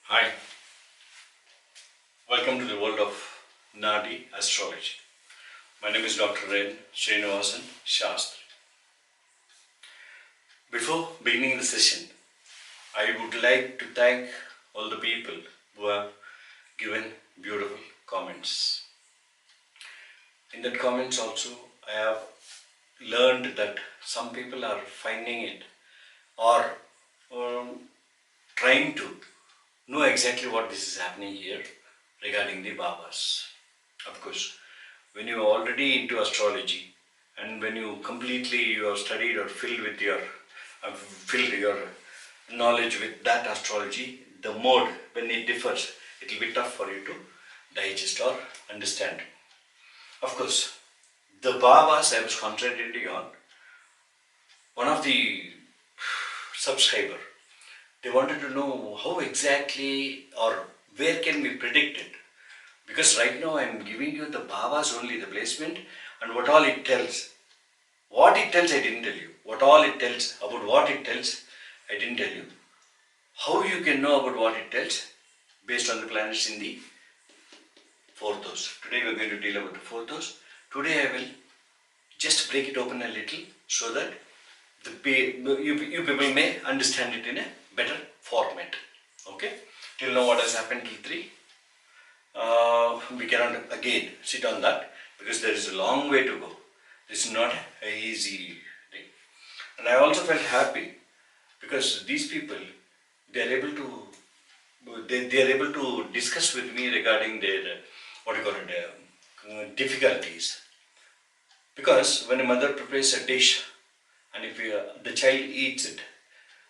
Hi, welcome to the world of Naadi Astrology. My name is Dr. Naadi-srinivasan Shastri. Before beginning the session, I would like to thank all the people who have given beautiful comments. In that comments also, I have learned that some people are finding it or trying to know exactly what this is happening here regarding the Bavas. Of course, when you are already into astrology and when you have studied or filled your knowledge with that astrology, the mode when it differs, it will be tough for you to digest or understand. Of course, the Bavas I was concentrating on, one of the subscriber, they wanted to know how exactly or where can we predict it. Because right now I am giving you the Bhavas only, the placement and what all it tells. What it tells I didn't tell you. What all it tells, about what it tells, I didn't tell you. How you can know about what it tells based on the planets in the fourth house. Today we are going to deal about the fourth house. Today I will just break it open a little so that you people may understand it in a better format. Okay? Till now what has happened till 3. We cannot again sit on that because there is a long way to go. This is not an easy thing. And I also felt happy because these people, they are able to discuss with me regarding their difficulties. Because when a mother prepares a dish and if the child eats it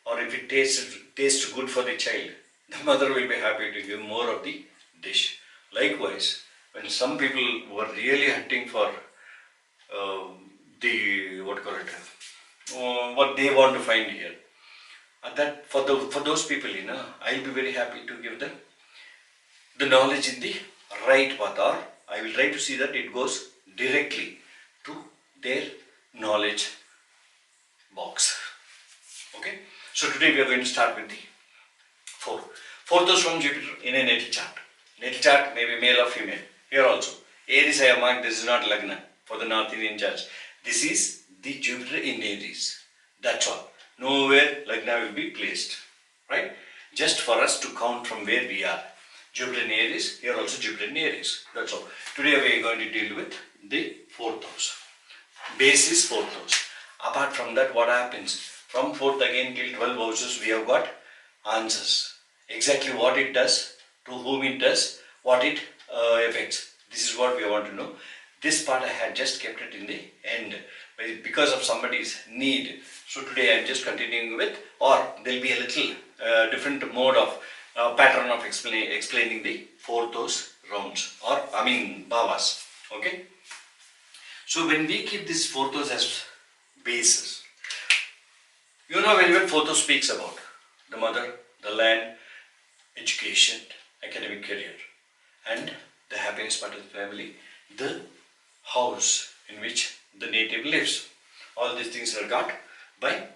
or if it tastes good for the child, the mother will be happy to give more of the dish. Likewise, when some people were really hunting for what they want to find here, that for those people, I'll be very happy to give them the knowledge in the right path, or I will try to see that it goes directly to their knowledge box. Okay, so today we are going to start with the fourth house from Jupiter in a natal chart. Natal chart may be male or female. Here also, Aries I have marked. This is not Lagna for the North Indian charts. This is the Jupiter in Aries. That's all. Nowhere Lagna will be placed. Right? Just for us to count from where we are. Jupiter in Aries. Here also Jupiter in Aries. That's all. Today we are going to deal with the fourth house. Base is fourth house. Apart from that, what happens? From 4th again till 12 houses, we have got answers. Exactly what it does, to whom it does, what it affects. This is what we want to know. This part I had just kept it in the end because of somebody's need. So today I am just continuing with, or there will be a little different mode of pattern of explaining the fourth house rounds, or Bhavas. Okay. So when we keep this fourth house as basis, you know very well fourth house speaks about the mother, the land, education, academic career, and the happiness part of the family, the house in which the native lives. All these things are got by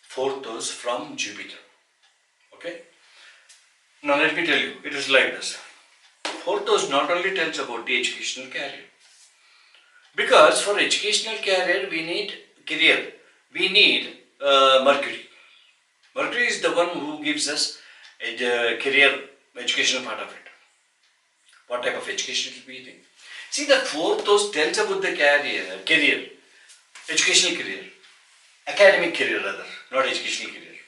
fourth house from Jupiter. Okay. Now let me tell you, it is like this. Fourth house not only tells about the educational career, because for educational career we need Mercury. Mercury is the one who gives us a career, educational part of it. What type of education it will be? See, the fourth house tells about the career, educational career, academic career rather, not educational career.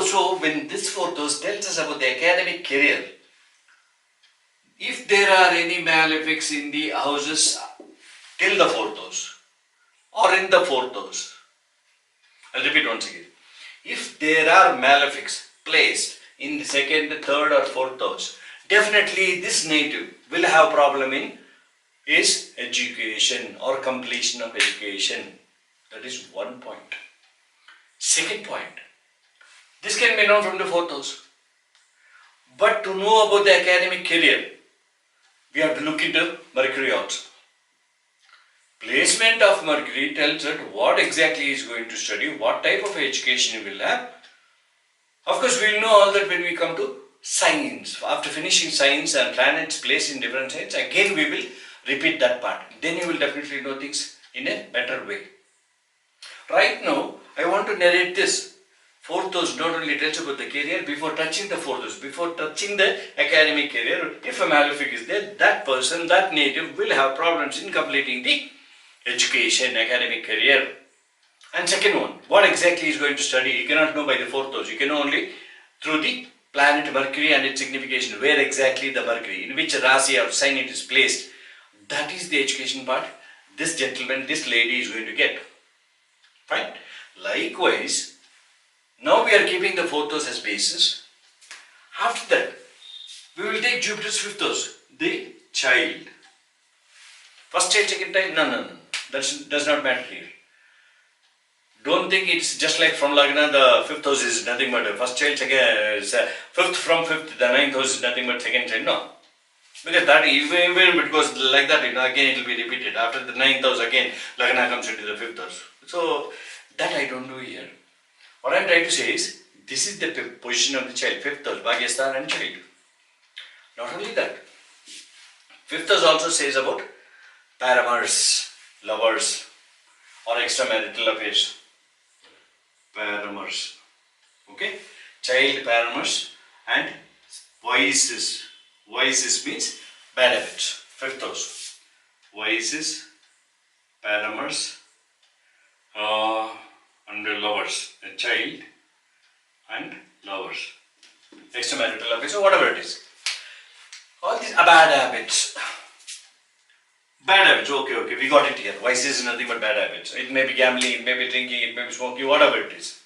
So when this fourth house tells us about the academic career, if there are any malefics in the houses till the fourth house or in the fourth house, I'll repeat once again. If there are malefics placed in the second, third or fourth house, definitely this native will have problem in his education or completion of education. That is one point. Second point, this can be known from the fourth house. But to know about the academic career, we have to look into Mercury also. Placement of Mercury tells us what exactly he is going to study, what type of education he will have. Of course, we will know all that when we come to signs. After finishing signs and planets placed in different signs, again we will repeat that part. Then you will definitely know things in a better way. Right now, I want to narrate this. Fourth house not only tells about the career, before touching the fourth house, before touching the academic career, if a malefic is there, that person, that native will have problems in completing the education, academic career. And second one, what exactly he is going to study, you cannot know by the fourth house. You can know only through the planet Mercury and its signification, where exactly the Mercury, in which Rasi or sign it is placed. That is the education part this gentleman, this lady is going to get. Fine. Likewise, now we are keeping the fourth house as basis. After that, we will take Jupiter's fifth house, the child. First child, second time, no. That does not matter here. Don't think it's just like from Lagna, the fifth house is nothing but first child, second, fifth from fifth, the ninth house is nothing but second child. No. Because that, even it goes like that, again it will be repeated. After the ninth house, again, Lagna comes into the fifth house. So, that I don't do here. What I am trying to say is, this is the position of the child, fifth house, Bhagyasthan and child. Not only that, fifth house also says about paramours, lovers, or extramarital affairs. Paramours. Okay? Child, paramours, and vices. Vices means bad habits. Fifth house. Vices, paramours, and lovers. A child and lovers. Extramarital affairs, or whatever it is. All these are bad habits. Bad habits, okay, we got it here. Vices is nothing but bad habits. It may be gambling, it may be drinking, it may be smoking, whatever it is.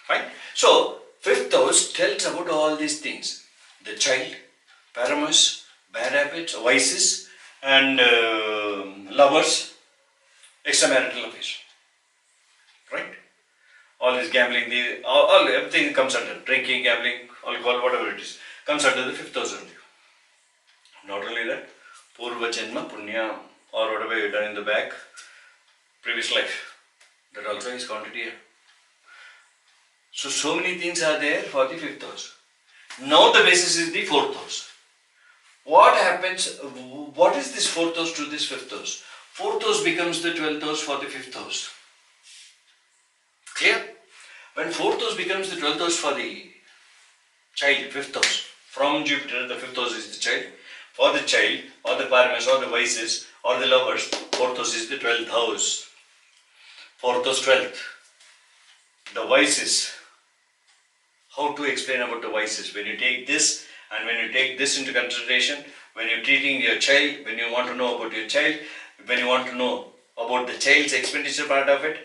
Fine? So, fifth house tells about all these things. The child, paramours, bad habits, vices, and lovers, extramarital affairs. Right? All this gambling, everything comes under. Drinking, gambling, alcohol, whatever it is, comes under the fifth house only. Not only that, Purva Janma, Punya, or whatever you done in the back, previous life, that also is counted here. So many things are there for the fifth house. Now the basis is the fourth house. What happens, what is this fourth house to this fifth house? Fourth house becomes the 12th house for the fifth house. Clear? When fourth house becomes the 12th house for the child, fifth house, from Jupiter, the fifth house is the child. For the child, or the paramours, or the vices, or the lovers, fourth house is the 12th house. Fourth house, 12th. The vices. How to explain about the vices? When you take this, and when you take this into consideration, when you're treating your child, when you want to know about your child, when you want to know about the child's expenditure part of it,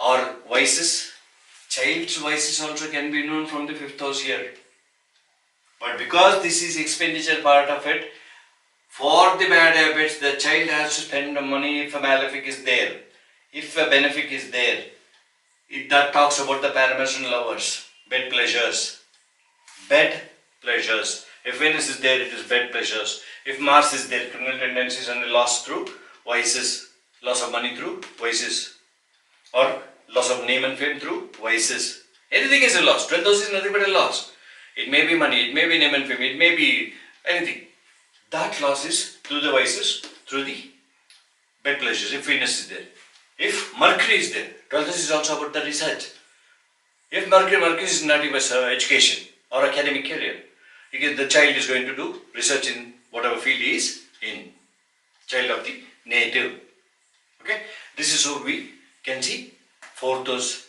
or vices, child's vices also can be known from the fifth house here. But because this is expenditure part of it, for the bad habits, the child has to spend the money if a malefic is there. If a benefic is there, that talks about the paramours and lovers, bed pleasures. Bed pleasures. If Venus is there, it is bed pleasures. If Mars is there, criminal tendencies and the loss through vices. Loss of money through vices. Or loss of name and fame through vices. Anything is a loss. 12th house is nothing but a loss. It may be money, it may be name and fame, it may be anything. That loss is through the vices, through the bed pleasures, if Venus is there. If Mercury is there, 12th house is also about the research. If Mercury is not even education or academic career, the child is going to do research in whatever field he is in. Child of the native. Okay, this is how we can see fourth house.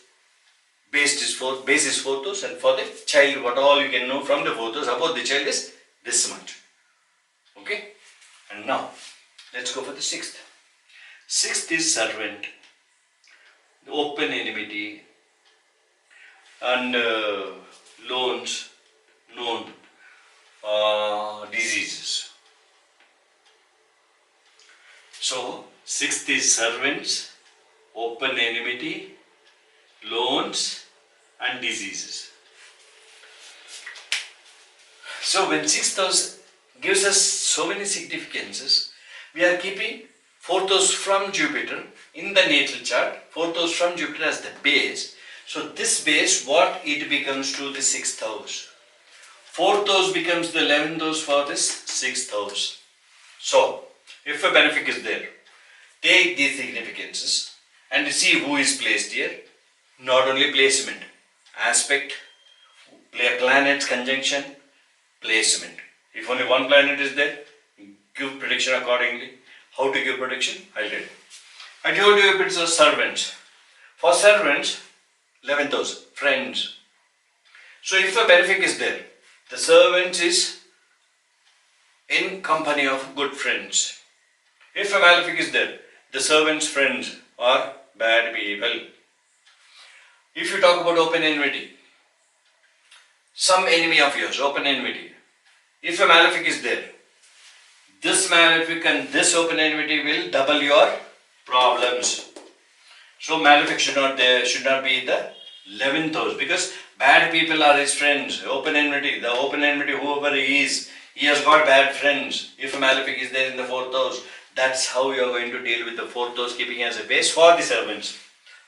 Base is fourth house, and for the child, what all you can know from the fourth house about the child is this much. Okay, and now let's go for the sixth. Sixth is servant, open enmity, and loans, known diseases. So, sixth is servants, open enmity, loans, and diseases. So, when sixth house gives us so many significances, we are keeping fourth house from Jupiter in the natal chart, fourth house from Jupiter as the base. So, this base, what it becomes to the sixth house? Fourth house becomes the 11th house for this sixth house. So, if a benefic is there, take these significances and see who is placed here. Not only placement, aspect, planets, conjunction, placement. If only one planet is there, give prediction accordingly. How to give prediction? I'll tell you. I told you if it's a servants. For servants, 11th house, friends. So if a benefic is there, the servant is in company of good friends. If a malefic is there, the servant's friends are bad people. If you talk about open enmity, some enemy of yours, open enmity. If a malefic is there, this malefic and this open enmity will double your problems. So malefic should not be in the 11th house, because bad people are his friends. Open enmity, the open enmity, whoever he is, he has got bad friends. If a malefic is there in the 4th house, that's how you are going to deal with the 4th house, keeping as a base for the servants.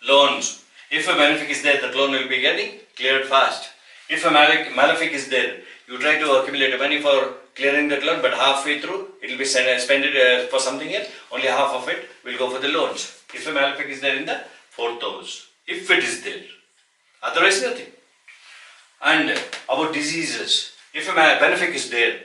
Loans. If a malefic is there, the loan will be getting cleared fast. If a malefic is there, you try to accumulate money for clearing that loan, but halfway through it will be spent for something else. Only half of it will go for the loans. If a malefic is there in the 4th house, if it is there, otherwise nothing. And about diseases, if a benefic is there,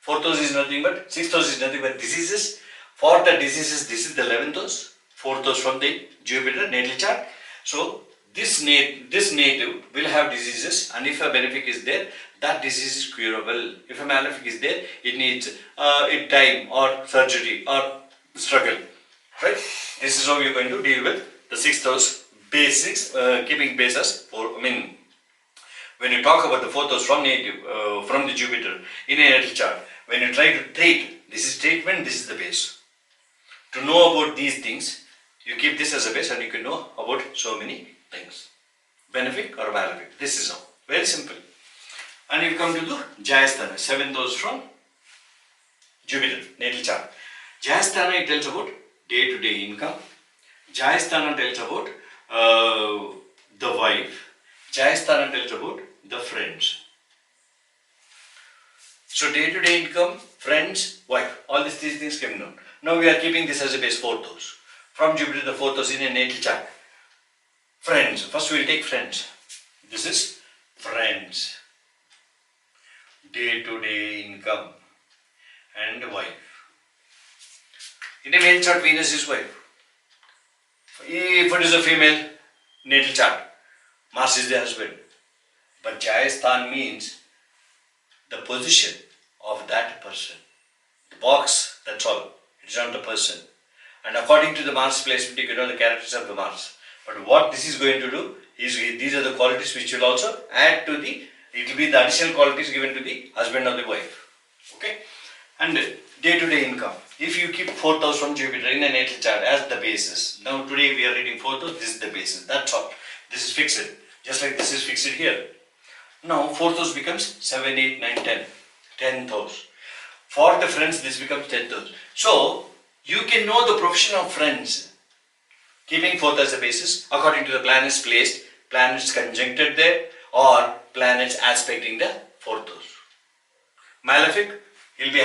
4th house is nothing but, 6th house is nothing but diseases. For the diseases, this is the 11th house, 4th house from the Jupiter natal chart. So this native will have diseases, and if a benefic is there, that disease is curable. If a malefic is there, it needs time or surgery or struggle. Right? This is how you are going to deal with the 6th house basics, keeping basis. When you talk about the 4th house from the Jupiter in a natal chart, when you try to treat, this is treatment, this is the base. To know about these things, you keep this as a base and you can know about so many things. Benefic or malefic. This is how. Very simple. And you come to the Jayasthana, 7th house from Jupiter, natal chart. Jayasthana, it tells about day-to-day income. Jayasthana tells about the wife. Jayasthana tells about the friends. So day-to-day income, friends, wife, all these three things came down. Now we are keeping this as a base, 4th house. From Jupiter, the 4th house in a natal chart. Friends, first we will take friends. This is friends. Day-to-day income and wife. In a male chart, Venus is wife. If it is a female natal chart, Mars is the husband. But Jayasthan means the position of that person. The box, that's all. It's not the person. And according to the Mars placement, you can know the characters of the Mars. But what this is going to do is, these are the qualities which will also add to it will be the additional qualities given to the husband or the wife. Okay? And day-to-day income. If you keep 4th house from Jupiter in a natal chart as the basis. Now today we are reading 4th house, this is the basis. That's all. This is fixed. Just like this is fixed here. Now 4th house becomes 7, 8, 9, 10. 10th house. For the friends, this becomes 10th house. So, you can know the profession of friends, keeping 4th as a basis, according to the planets placed, planets conjuncted there, or planets aspecting the 4th house. Malefic, he'll be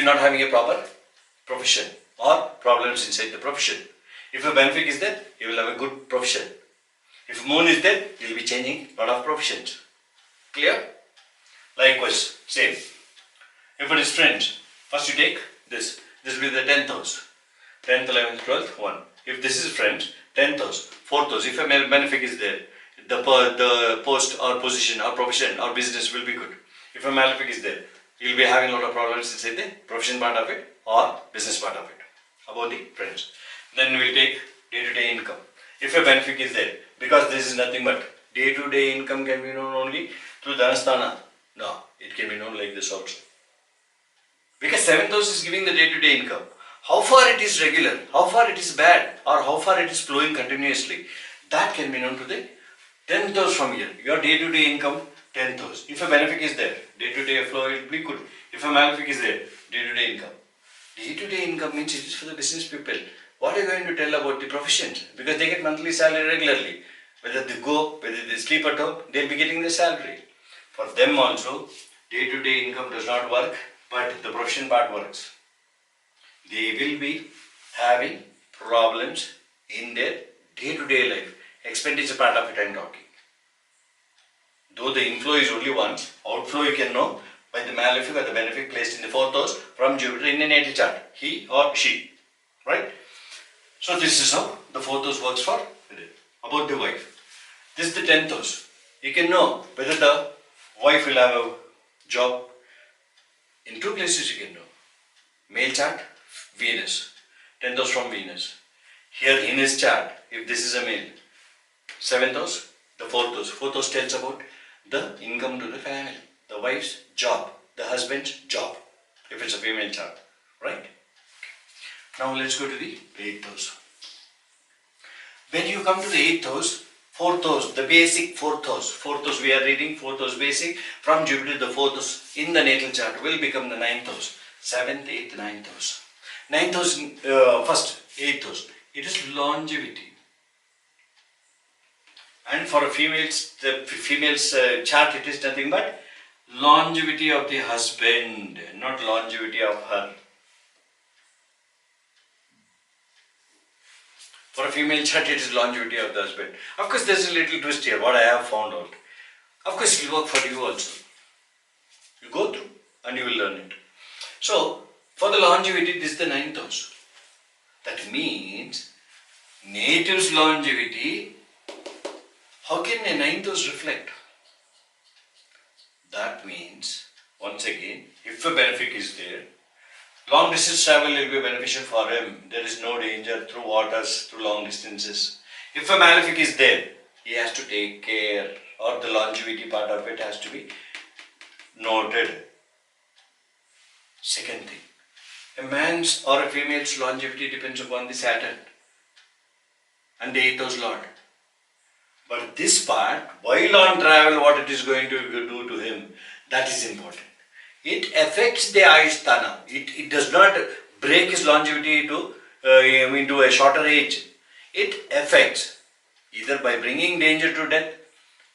not having a proper profession, or problems inside the profession. If a benefic is there, he will have a good profession. If moon is there, he will be changing a lot of professions. Clear? Likewise, same. If it is friends, first you take this. This will be the 10th house. 10th, 11th, 12th, 1. If this is friends, 10th house, 4th house. If a benefic is there, the post or position or profession or business will be good. If a malefic is there, you will be having a lot of problems inside the profession part of it or business part of it. About the friends. Then we will take day-to-day income. If a benefic is there, because this is nothing but day-to-day income can be known only through Dhanasthana. No, it can be known like this also. Because 7th house is giving the day-to-day income. How far it is regular, how far it is bad, or how far it is flowing continuously, that can be known to the 10th house from here. Your day-to-day income, 10th house. If a benefic is there, day-to-day flow will be good. If a malefic is there, day-to-day income. Day-to-day income means it is for the business people. What are you going to tell about the professions? Because they get monthly salary regularly. Whether they go, whether they sleep at home, they will be getting the salary. For them also, day-to-day income does not work, but the profession part works. They will be having problems in their day-to-day life. Expenditure part of it I am talking. Though the inflow is only once, outflow you can know by the malefic or the benefic placed in the fourth house from Jupiter in a natal chart. He or she. Right? So this is how the fourth house works for about the wife. This is the 10th house. You can know whether the wife will have a job. In two places you can know. Male chart, Venus. 10th house from Venus. Here in his chart, if this is a male, 7th house, the 4th house. 4th house tells about the income to the family. The wife's job. The husband's job. If it's a female chart. Right? Now let's go to the 8th house. When you come to the 8th house, 4th house, the basic 4th house. 4th house we are reading, 4th house basic. From Jupiter, the 4th house in the natal chart will become the 9th house. 7th, 8th, 9th house. 9th house, first, 8th house. It is longevity. And for a female's, the female's chart, it is nothing but longevity of the husband, not longevity of her. For a female chart, it is longevity of the husband. Of course, there is a little twist here, what I have found out. Of course, it will work for you also. You go through and you will learn it. So, for the longevity, this is the 9th house. That means, native's longevity, how can a 9th house reflect? That means, once again, if a benefic is there, long distance travel will be beneficial for him. There is no danger through waters, through long distances. If a malefic is there, he has to take care, or the longevity part of it has to be noted. Second thing, a man's or a female's longevity depends upon the Saturn and the 8th house lord. But this part, while on travel, what it is going to do to him, that is important. It affects the Ayusthana. It does not break his longevity into a shorter age. It affects either by bringing danger to death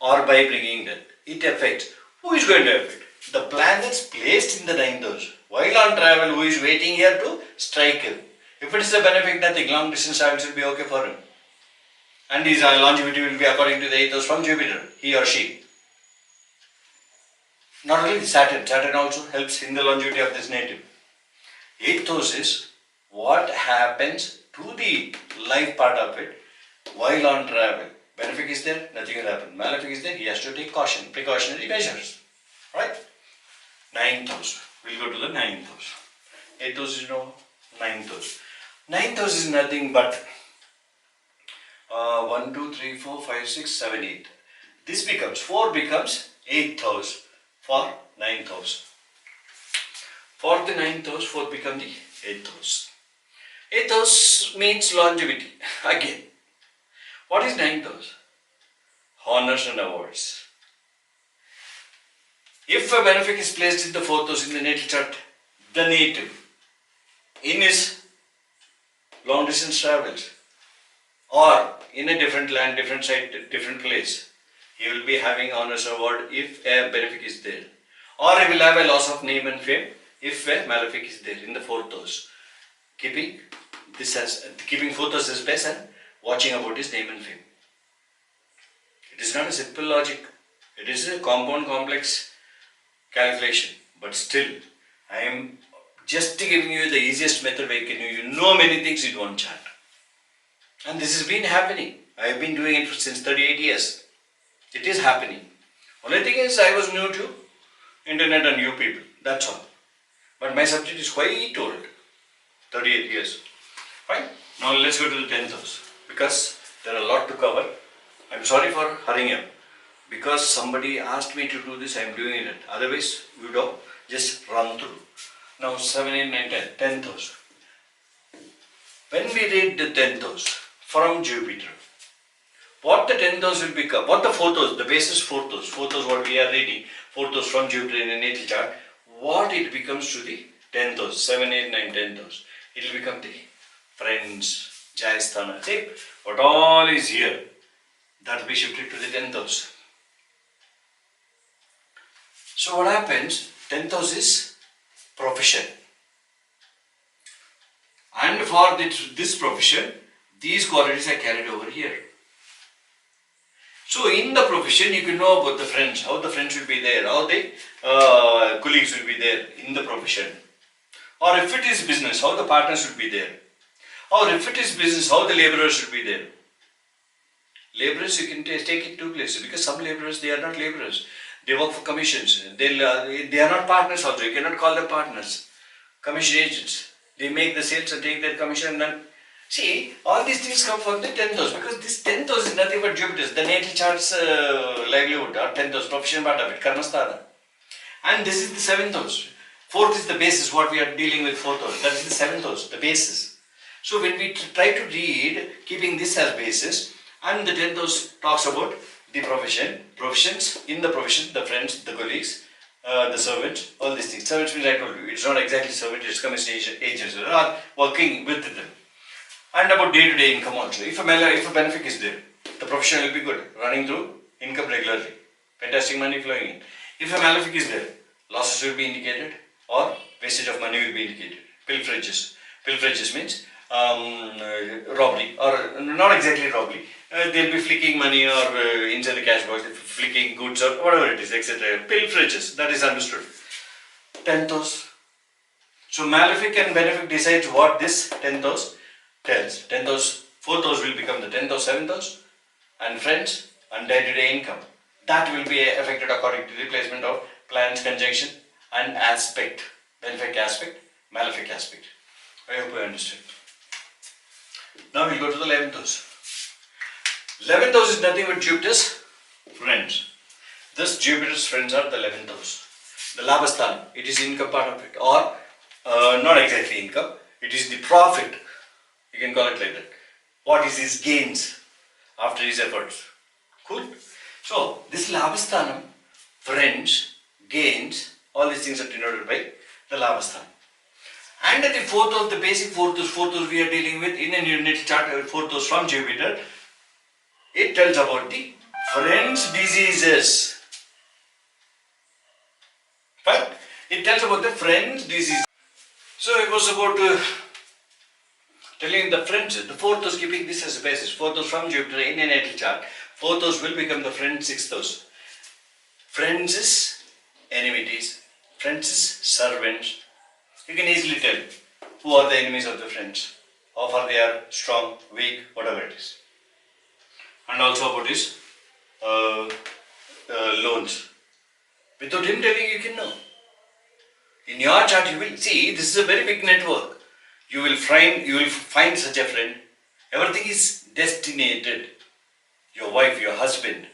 or by bringing death. It affects. Who is going to affect? The planets placed in the 9th house. While on travel, who is waiting here to strike him? If it is a benefic, nothing, long distance travel will be okay for him. And his longevity will be according to the 8th house from Jupiter, he or she. Not only Saturn, Saturn also helps in the longevity of this native. 8th house is what happens to the life part of it while on travel. Benefic is there, nothing will happen. Malefic is there, he has to take caution, precautionary measures. Right? 9th house. We'll go to the 9th house. 8th house is no 9th house. 9th house is nothing but 1, 2, 3, 4, 5, 6, 7, 8. This becomes 4 becomes 8th house for 9th house. For the 9th house, 4 become the 8th house. 8th house means longevity. Again, what is 9th house? Honors and awards. If a benefic is placed in the 4th house in the natal chart, the native, in his long distance travels, or in a different land, different site, different place, he will be having honors award if a benefic is there. Or he will have a loss of name and fame if a malefic is there in the 4th house. Keeping 4th house as best and watching about his name and fame. It is not a simple logic. It is a compound complex calculation. But still, I am just giving you the easiest method where you know many things in one chart. And this has been happening. I have been doing it since 38 years. It is happening. Only thing is I was new to internet and you people. That's all. But my subject is quite old. 38 years. Fine. Now let's go to the 10th house. Because there are a lot to cover. I'm sorry for hurrying up. Because somebody asked me to do this, I'm doing it. Otherwise, we would have just run through. Now 7, 8, 9, 10. 10th house. When we read the 10th house from Jupiter, what the 10th house will become, what the 4th house, the basis 4th house, 4th house what we are reading, 4th house from Jupiter in a natal chart, what it becomes to the 10th house, 7, 8, 9, 10th house, it will become the friends, Jayasthana. See, what all is here, that will be shifted to the 10th house. So what happens? 10th house is profession. And for this profession, these qualities are carried over here. So in the profession, you can know about the friends, how the friends will be there, how the colleagues will be there in the profession. Or if it is business, how the partners will be there. Or if it is business, how the laborers should be there. Laborers, you can take it two places, because some laborers, they are not laborers. They work for commissions. They are not partners also. You cannot call them partners. Commission agents. They make the sales and take their commission and then. See, all these things come from the 10th house, because this 10th house is nothing but Jupiter's, the natal chart's livelihood, or 10th house, profession part of it, karmasthana. And this is the 7th house. 4th is the basis, what we are dealing with 4th house. That is the 7th house, the basis. So when we try to read, keeping this as basis, and the 10th house talks about the profession, professions, in the profession, the friends, the colleagues, the servants, all these things. Servants means I told you, it's not exactly servant, it's commission agents, or working with them. And about day-to-day income also. If a benefit is there, the profession will be good, running through income regularly, fantastic money flowing in. If a malefic is there, losses will be indicated, or wastage of money will be indicated. Pilferages. Pilferages means robbery, or not exactly robbery. They'll be flicking money or inside the cash box, flicking goods or whatever it is, etc. Pilferages, that is understood. 10th house. So malefic and benefic decides what this 10th house tells. 10th house, 4th house will become the 10th house, 7th house, and friends and day-to-day income. That will be affected according to the placement of planets, conjunction and aspect. Benefic aspect, malefic aspect. I hope you understand. Now we'll go to the 11th house. 11th house is nothing but Jupiter's friends. Thus Jupiter's friends are the 11th house. The Labhasthan, it is income part of it, or not exactly income, it is the profit. You can call it like that. What is his gains after his efforts? Cool. So this Labhasthanam, friends, gains, all these things are denoted by the Labhasthanam. And at the 4th house, the basic 4th house we are dealing with in a unit chart, 4th house from Jupiter, it tells about the friends' diseases. But it tells about the friends' disease. So it was about telling the friends, the 4th house, keeping this as a basis, 4th house from Jupiter in a natal chart, 4th house will become the friends' 6th house. Friends' enmities, friends' servants. You can easily tell who are the enemies of the friends, how far they are strong, weak, whatever it is. And also about his loans. Without him telling, you can know. In your chart, you will see this is a very big network. You will find such a friend. Everything is destinated. Your wife, your husband,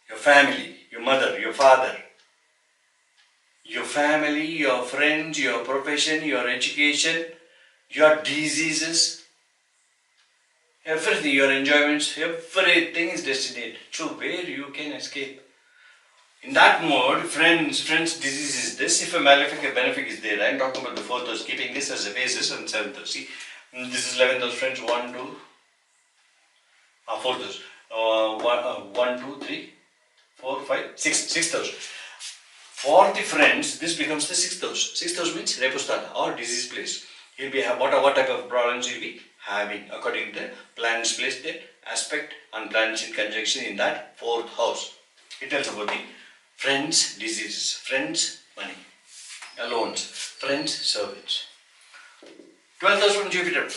your family, your mother, your father, your family, your friends, your profession, your education, your diseases, everything, your enjoyments, everything is destined. So where you can escape. In that mode, friends, disease is this. If a malefic, a benefic is there, I am talking about the 4th house, keeping this as a basis, and 7th house. See, this is 11th house, friends, 1, 2, 4th house. 1, 2, 3, 4, 5, 6, 6th house. For the friends, this becomes the 6th house. 6th house means repostata or disease place. He'll be what type of problems he'll be having according to the planets placed there, aspect and planets in conjunction in that 4th house. It tells about the friends' diseases, friends' money, loans, friends' servants. 12th house from Jupiter.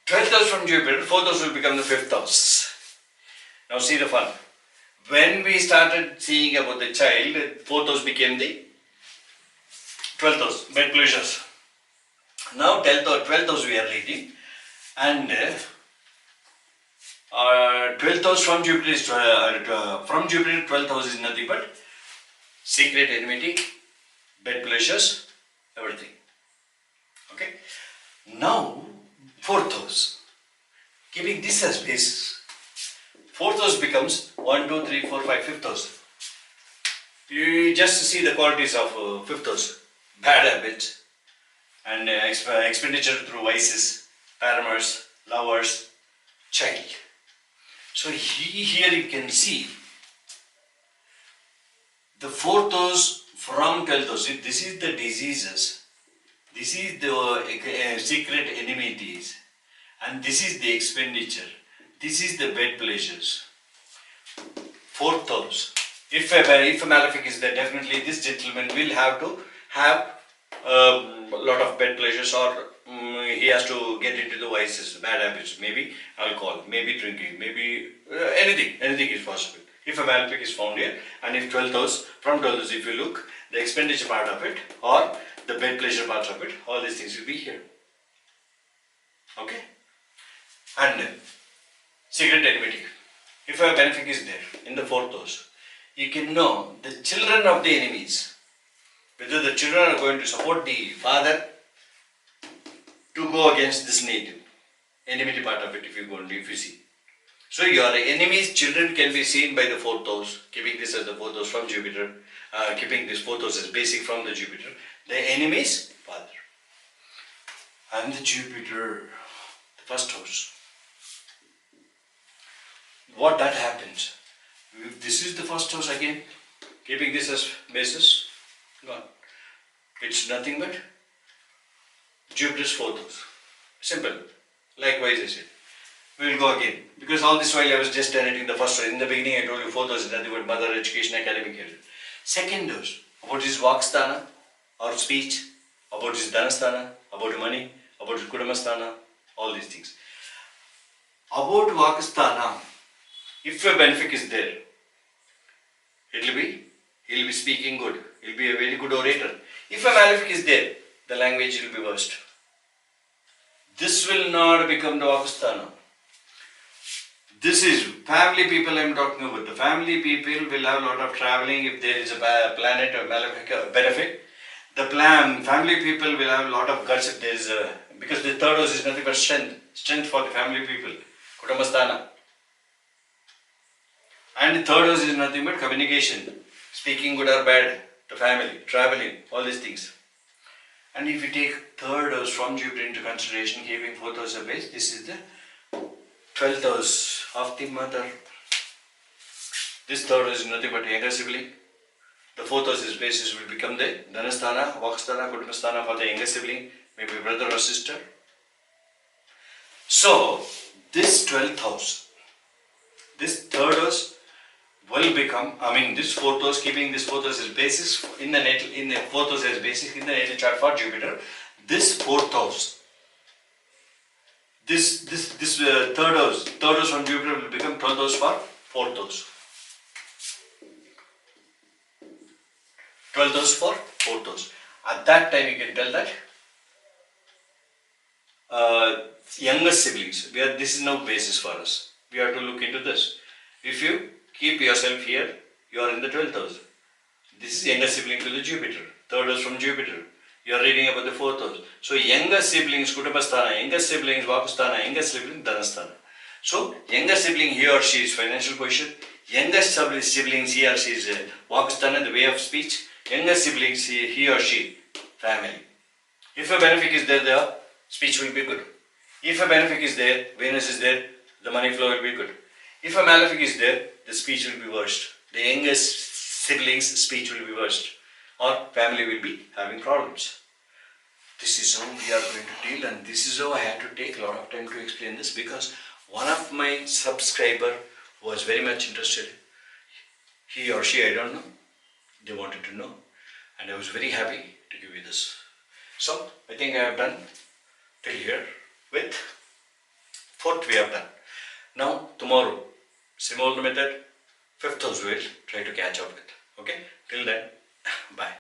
12th house from Jupiter, 4th house will become the 5th house. Now see the fun. When we started seeing about the child, 4th house became the 12th house, bed pleasures. Now 12th house we are reading, and 12th house from Jupiter is from Jupiter 12th house is nothing but secret enmity, bed pleasures, everything. Okay. Now 4th house, keeping this as basis. 4th house becomes 1, 2, 3, 4, 5, 5th house. You just see the qualities of 5th house. Bad habits and expenditure through vices, paramours, lovers, child. So here you can see The fourth house from 12th house. See, this is the diseases. This is the secret enmities. And this is the expenditure. This is the bed pleasures. Fourth house. If a malefic is there, definitely this gentleman will have to have a lot of bed pleasures, or he has to get into the vices, bad habits, maybe alcohol, maybe drinking, maybe anything is possible. If a malefic is found here, and if 12th house, from 12th house, if you look, the expenditure part of it or the bed pleasure part of it, all these things will be here. Okay? And secret enmity. If a malefic is there in the 4th house, you can know the children of the enemies, whether the children are going to support the father to go against this native. Enmity part of it, if you see. So your enemy's children can be seen by the 4th house, keeping this as the 4th house from Jupiter, keeping this 4th house as basic from the Jupiter. The enemy's father. And the Jupiter, the 1st house. What that happens? If this is the 1st house again, keeping this as basis, gone. It's nothing but Jupiter's 4th house. Simple. Likewise I said. We will go again. Because all this while I was just narrating the 1st house. In the beginning I told you 4th house is nothing but mother, education, academic area. 2nd house, about his Vaksthana or speech, about his Dhanasthana, about money, about his Kudumbasthana, all these things. About Vaksthana, if a benefic is there, he'll be speaking good. He'll be a very good orator. If a malefic is there, the language will be worst. This will not become the Vaksthana. This is family people I am talking about. The family people will have a lot of traveling if there is a planet or malefic, benefic. The family people will have a lot of guts if there is a, because the 3rd house is nothing but strength for the family people, Kudumbasthana. And the 3rd house is nothing but communication, speaking good or bad, the family, traveling, all these things. And if you take 3rd house from Jupiter into consideration, keeping 4th house as base, this is the 12th house of the mother. This 3rd house is nothing but younger sibling. The 4th house's basis will become the Dhanasthana, Vaksthana, Kudumbasthana for the younger sibling, maybe brother or sister. So, this 12th house, this 3rd house will become, this 4th house, keeping this 4th house as basis in the 4th house as basis in the natal chart for Jupiter. This 4th house, this 3rd house from Jupiter will become 12th house for 4th house. 12th house for 4th house. At that time you can tell that younger siblings, this is no basis for us. We have to look into this. If you keep yourself here, you are in the 12th house. This is younger sibling to the Jupiter. 3rd house from Jupiter. You are reading about the 4th house. So younger siblings, Kudumbasthana, younger siblings, Vakusthana, younger siblings, Dhanasthana. So younger sibling, he or she is financial position. Younger siblings, he or she is Vakusthana, the way of speech. Younger siblings, he or she, family. If a benefic is there, the speech will be good. If a benefic is there, Venus is there, the money flow will be good. If a malefic is there, the speech will be worst. The youngest siblings' speech will be worst. Or family will be having problems. This is how we are going to deal, and this is how I had to take a lot of time to explain this, because one of my subscriber was very much interested. He or she, I don't know. They wanted to know, and I was very happy to give you this. So I think I have done till here with 4th we have done. Now tomorrow, same old method, 5th house we will try to catch up with. Okay, till then, bye.